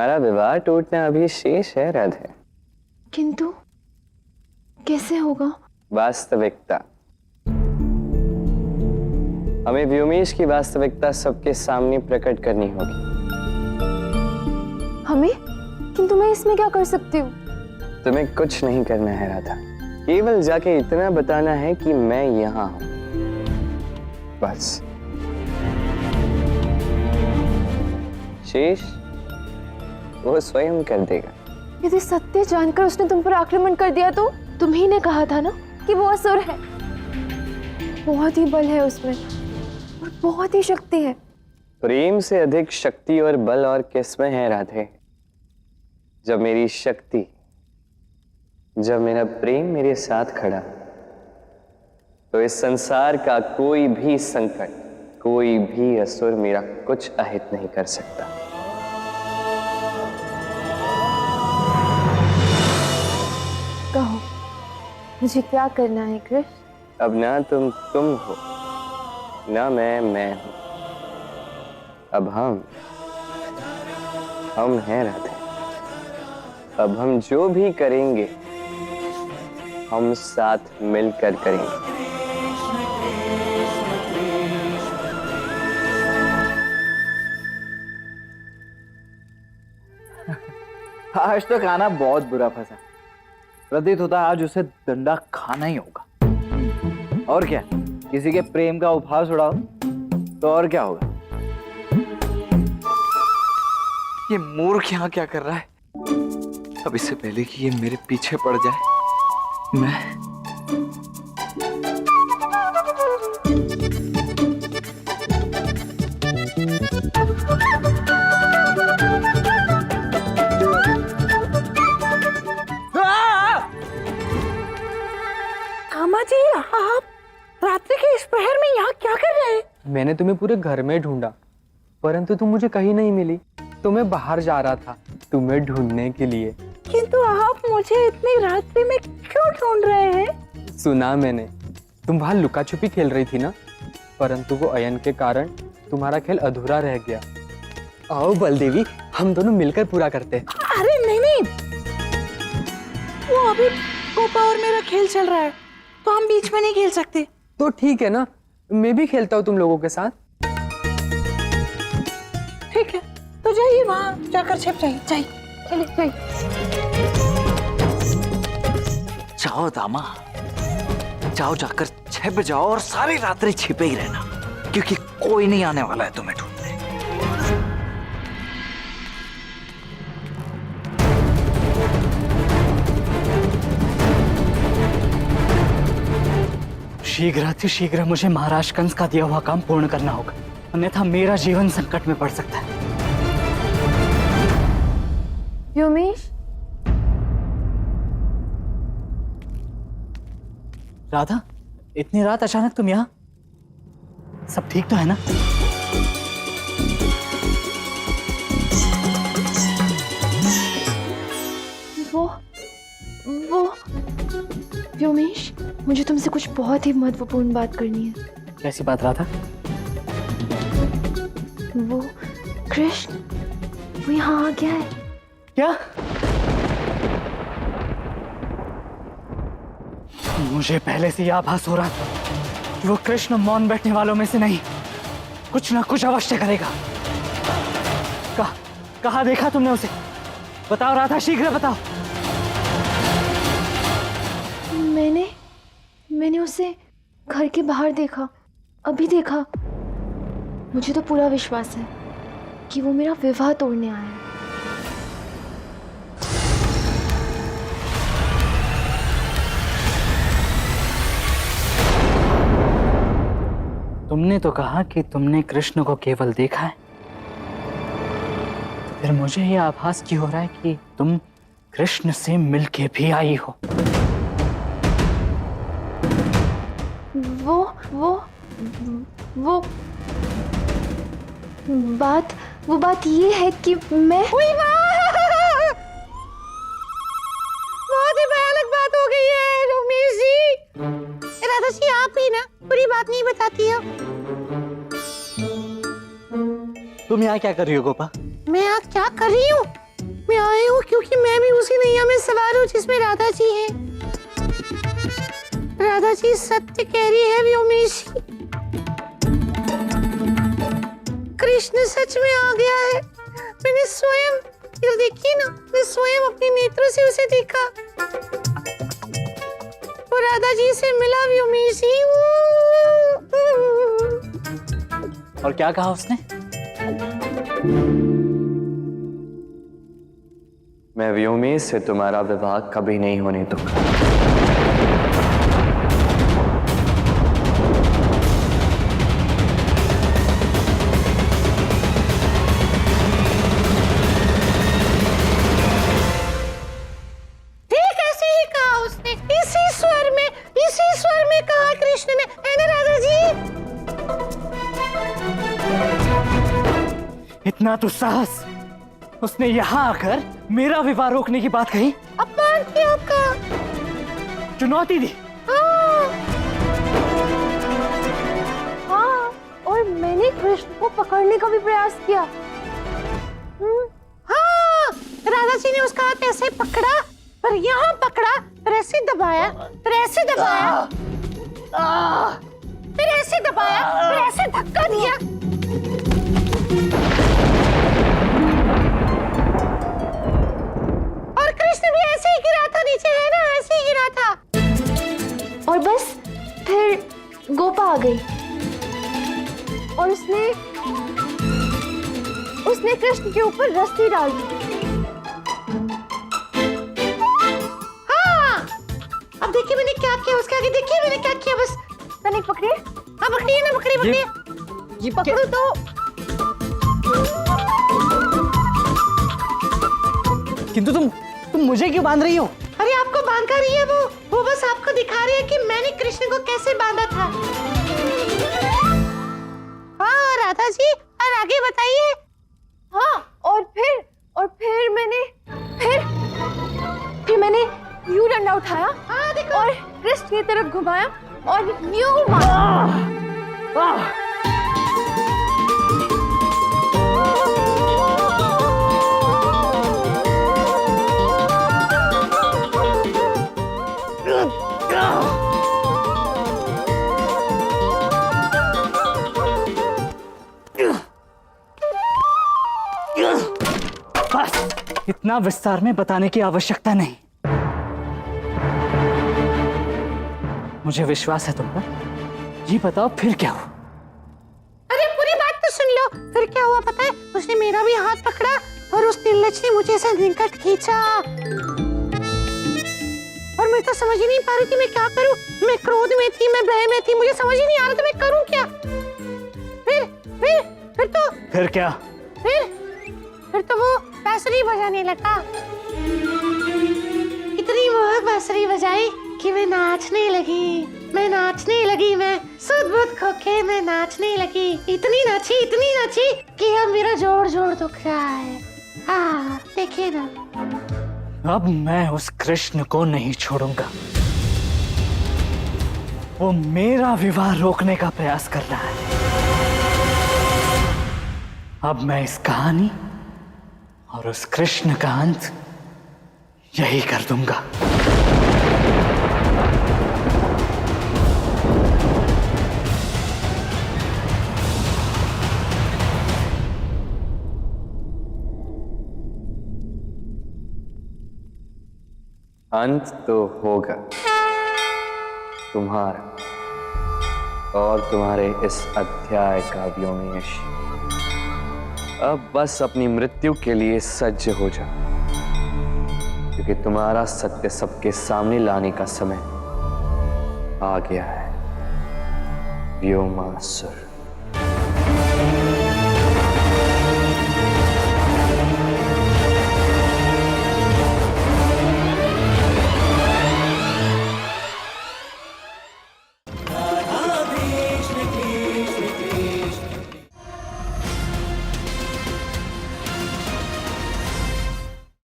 तुम्हारा विवाह टूटना अभी शेष है राधे। किंतु कैसे होगा? वास्तविकता। हमें व्योमेश की वास्तविकता सबके सामने प्रकट करनी होगी। हमें? किंतु मैं इसमें क्या कर सकती हूँ? तुम्हें कुछ नहीं करना है राधा, केवल जाके इतना बताना है कि मैं यहाँ हूं, बस। शेष वो स्वयं कर देगा। यदि सत्य जानकर उसने तुम पर आक्रमण कर दिया तो? तुम्ही ने कहा था ना कि वो असुर है। बहुत ही बल है उसमें और बहुत ही शक्ति है। प्रेम से अधिक शक्ति और बल और किसमें है राधे? जब मेरी शक्ति, जब मेरा प्रेम मेरे साथ खड़ा, तो इस संसार का कोई भी संकट, कोई भी असुर मेरा कुछ अहित नहीं कर सकता। कहो, मुझे क्या करना है कृष्ण? अब ना तुम हो, ना मैं हूं। अब हम हैं राधे। अब हम जो भी करेंगे, हम साथ मिलकर करेंगे। आज तो खाना बहुत बुरा फंसा। प्रतीत होता आज उसे डंडा खाना ही होगा। और क्या, किसी के प्रेम का उपहास उड़ाओ तो और क्या होगा। ये मूर्ख यहाँ क्या कर रहा है? अब इससे पहले कि ये मेरे पीछे पड़ जाए, मैं अम्मा जी, आप रात्रि के इस प्रहर में यहाँ क्या कर रहे हैं? मैंने तुम्हें पूरे घर में ढूंढा, परंतु तुम मुझे कहीं नहीं मिली। तो मैं बाहर जा रहा था तुम्हें ढूंढने के लिए। किंतु आप मुझे इतनी रात्रि में क्यों ढूंढ रहे हैं? सुना मैंने, तुम वहां लुका छुपी खेल रही थी ना, परंतु वो अयन के कारण तुम्हारा खेल अधूरा रह गया। आओ बलदेवी, हम दोनों मिलकर पूरा करते हैं। अरे नहीं नहीं, वो अभी गोपा और मेरा खेल चल रहा है, तो हम बीच में नहीं खेल सकते। तो ठीक है ना, मैं भी खेलता हूँ तुम लोगों के साथ। ठीक है, तो जाइए वहां जाकर छिप जाइए। चलिए जाइए। जाओ दामा, जाओ, जाकर छिप जाओ और सारी रात्रि छिपे ही रहना, क्योंकि कोई नहीं आने वाला है तुम्हें ढूंढने। शीघ्र मुझे महाराज कंस का दिया हुआ काम पूर्ण करना होगा, अन्यथा मेरा जीवन संकट में पड़ सकता है। व्योमेश, राधा, इतनी रात अचानक तुम यहाँ? सब ठीक तो है ना? वो व्योमेश, मुझे तुमसे कुछ बहुत ही महत्वपूर्ण बात करनी है। कैसी बात राधा? वो कृष्ण, वो यहाँ आ गया है। क्या? मुझे पहले से यह आभास हो रहा था कि वो कृष्ण मौन बैठने वालों में से नहीं, कुछ ना कुछ अवश्य करेगा। कहाँ देखा तुमने उसे? बताओ राधा, शीघ्र बताओ। मैंने उसे घर के बाहर देखा, अभी देखा। मुझे तो पूरा विश्वास है कि वो मेरा विवाह तोड़ने आया है। तुमने तो कहा कि तुमने कृष्ण को केवल देखा है, तो फिर मुझे यह आभास क्यों हो रहा है कि तुम कृष्ण से मिलके भी आई हो। वो बात ये है कि मैं बहुत ही भयानक बात हो गई है उमेश जी। राधा जी, आप ही ना बुरी बात नहीं बताती हो। तुम यहाँ क्या कर रही हो गोपा? मैं यहाँ क्या कर रही हूँ? मैं आई हूँ क्योंकि मैं भी उसी नैया में सवार हूँ जिसमें राधा जी है। राधा जी सत्य कह रही है व्योमेशी, कृष्ण सच में आ गया है। मैंने स्वयं, इधर देखिए ना, मैं स्वयं अपने नेत्रों से उसे देखा। वो राधा जी से मिला व्योमेशी। और क्या कहा उसने? मैं व्योमेश से तुम्हारा विवाह कभी नहीं होने दूंगा। ठीक ऐसे ही कहा उसने, इसी स्वर में कहा कृष्ण ने, है ना राधा जी? इतना तो साहस! उसने यहाँ आकर मेरा विवाह रोकने की बात कही, अपमान किया आपका। चुनौती दी। हाँ, और मैंने कृष्ण को पकड़ने का भी प्रयास किया। हाँ, राधा जी ने उसका हाथ ऐसे पकड़ा, पर यहाँ पकड़ा, फिर ऐसे दबाया, फिर ऐसे दबाया, फिर ऐसे दबाया, फिर ऐसे धक्का दिया। और कृष्ण भी ऐसे ही गिरा था नीचे, है ना? ऐसे ही गिरा था। और बस फिर गोपा आ गई और उसने कृष्ण के ऊपर रस्सी डाल दी। हाँ, अब देखिए मैंने क्या किया उसके आगे, देखिए मैंने क्या किया। बस मैंने पकड़िए। हाँ, पकड़िए ना, पकड़िए। ये पकड़ो तो। किंतु तुम मुझे क्यों बांध रही हो? अरे आपको बांध कर रही है वो बस आपको दिखा रही है कि मैंने कृष्ण को कैसे बांधा था। हाँ राधा जी, और आगे बताइए। हाँ, और फिर मैंने यूं डंडा उठाया। हाँ देखो। और कृष्ण की तरफ घुमाया और यूं मारा। बस, इतना विस्तार में बताने की आवश्यकता नहीं। मुझे विश्वास है तुम पर। ये बताओ फिर क्या हुआ? अरे पूरी बात तो सुन लो। फिर क्या हुआ पता है? उसने मेरा भी हाथ पकड़ा और उस निर्लज ने मुझे ऐसे निकट खींचा और मैं तो समझ ही नहीं पा रही थी मैं क्या करूं। मैं क्रोध में थी, मैं भय में थी, मुझे समझ ही नहीं आ रहा था मैं करूं क्या। फिर क्या? फिर तो वो बांसुरी बजाने लगा। इतनी मोहक बांसुरी बजाई कि मैं नाचने लगी। मैं सुध-बुध खोके मैं नाचने लगी। इतनी नाची कि अब मेरा जोड़ दुख रहा है। हाँ देखिए ना। अब मैं उस कृष्ण को नहीं छोड़ूंगा। वो मेरा विवाह रोकने का प्रयास कर रहा है। अब मैं इस कहानी और उस कृष्ण का अंत यही कर दूंगा। अंत तो होगा तुम्हारा और तुम्हारे इस अध्याय का व्योमेश। अब बस अपनी मृत्यु के लिए सज्ज हो जाओ, क्योंकि तुम्हारा सत्य सबके सामने लाने का समय आ गया है व्योमासुर।